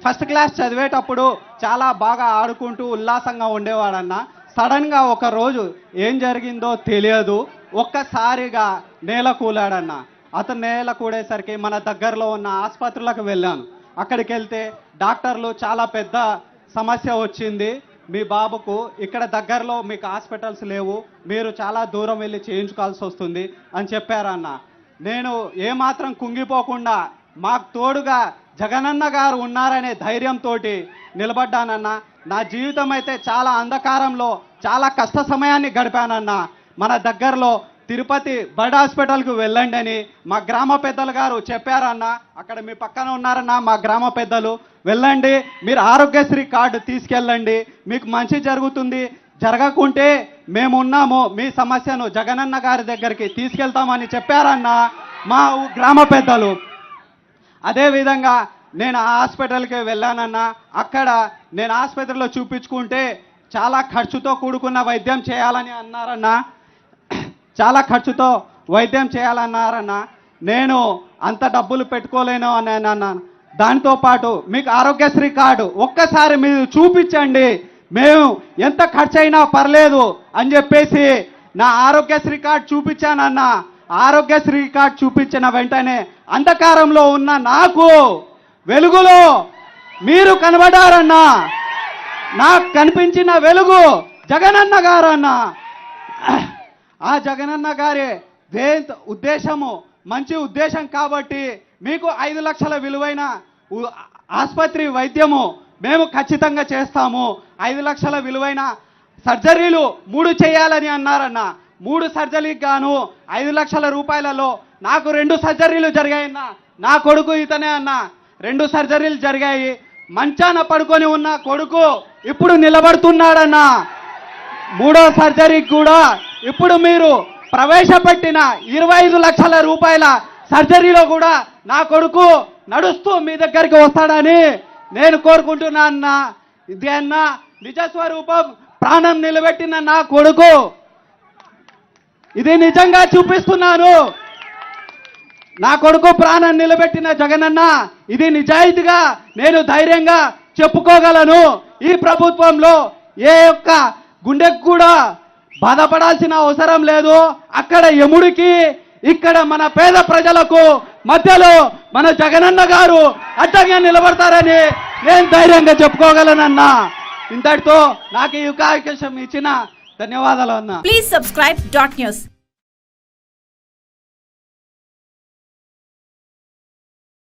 First class చదివేటప్పుడు చాలా బాగా ఆడుకుంటూ ఉల్లాసంగా ఉండేవాడన్న. సడన్గా ఒక రోజు ఏం జరిగిందో తెలియదు, ఒక్కసారిగా నేల కూలాడన్న. అతను నేల కూడేసరికి మన దగ్గరలో ఉన్న ఆసుపత్రులకు వెళ్ళాను. అక్కడికి వెళ్తే డాక్టర్లు చాలా పెద్ద సమస్య వచ్చింది మీ బాబుకు, ఇక్కడ దగ్గరలో మీకు హాస్పిటల్స్ లేవు, మీరు చాలా దూరం వెళ్ళి చేయించుకోవాల్సి వస్తుంది అని చెప్పారన్న. నేను ఏమాత్రం కుంగిపోకుండా మాకు తోడుగా జగనన్న గారు ఉన్నారనే ధైర్యంతో నిలబడ్డానన్న. నా జీవితం అయితే చాలా అంధకారంలో చాలా కష్ట సమయాన్ని గడిపానన్న. మన దగ్గరలో తిరుపతి బర్డ్ హాస్పిటల్కు వెళ్ళండి అని మా గ్రామ పెద్దలు గారు చెప్పారన్న. అక్కడ మీ పక్కన ఉన్నారన్న మా గ్రామ పెద్దలు. వెళ్ళండి, మీరు ఆరోగ్యశ్రీ కార్డు తీసుకెళ్ళండి, మీకు మంచి జరుగుతుంది, జరగకుంటే మేము ఉన్నాము, మీ సమస్యను జగనన్న గారి దగ్గరికి తీసుకెళ్తామని చెప్పారన్న మా గ్రామ పెద్దలు. అదేవిధంగా నేను ఆ హాస్పిటల్కి వెళ్ళానన్నా. అక్కడ నేను ఆసుపత్రిలో చూపించుకుంటే చాలా ఖర్చుతో కూడుకున్న వైద్యం చేయాలని అన్నారన్నా, చాలా ఖర్చుతో వైద్యం చేయాలన్నారన్నా. నేను అంత డబ్బులు పెట్టుకోలేను అని అన్నాను. దాంతో పాటు మీకు ఆరోగ్యశ్రీ కార్డు ఒక్కసారి మీరు చూపించండి, మేము ఎంత ఖర్చు అయినా పర్లేదు అని చెప్పేసి నా ఆరోగ్యశ్రీ కార్డు చూపించానన్నా. ఆరోగ్యశ్రీ కార్డు చూపించిన వెంటనే అంధకారంలో ఉన్న నాకు వెలుగులో మీరు కనబడారన్నా. నాకు కనిపించిన వెలుగు జగనన్న గారు అన్న. ఆ జగనన్న గారి ఉద్దేశము మంచి ఉద్దేశం కాబట్టి మీకు 5 లక్షల విలువైన ఆసుపత్రి వైద్యము మేము ఖచ్చితంగా చేస్తాము. 5 లక్షల విలువైన సర్జరీలు 3 చేయాలని అన్నారన్న. 3 సర్జరీకి గాను 5 లక్షల రూపాయలలో నాకు 2 సర్జరీలు జరిగాయన్న. నా కొడుకు ఇతనే అన్న. 2 సర్జరీలు జరిగాయి. మంచాన పడుకొని ఉన్న కొడుకు ఇప్పుడు నిలబడుతున్నాడన్న. 3వ సర్జరీకి కూడా ఇప్పుడు మీరు ప్రవేశపెట్టిన 25 లక్షల రూపాయల సర్జరీలో కూడా నా కొడుకు నడుస్తూ మీ దగ్గరికి వస్తాడని నేను కోరుకుంటున్నా అన్న. ఇది అన్న నిజస్వరూపం, ప్రాణం నిలబెట్టిన నా కొడుకు. ఇది నిజంగా చూపిస్తున్నాను. నా కొడుకు ప్రాణం నిలబెట్టిన జగనన్న, ఇది నిజాయితీగా నేను ధైర్యంగా చెప్పుకోగలను. ఈ ప్రభుత్వంలో ఏ ఒక్క గుండెకు కూడా బాధపడాల్సిన అవసరం లేదు. అక్కడ యముడికి, ఇక్కడ మన పేద ప్రజలకు మధ్యలో మన జగనన్న గారు అడ్డంగా నిలబడతారని నేను ధైర్యంగా చెప్పుకోగలనన్నా. ఇంతటితో నాకు ఈ అవకాశం ఇచ్చిన ధన్యవాదాలు అన్న. Please subscribe .news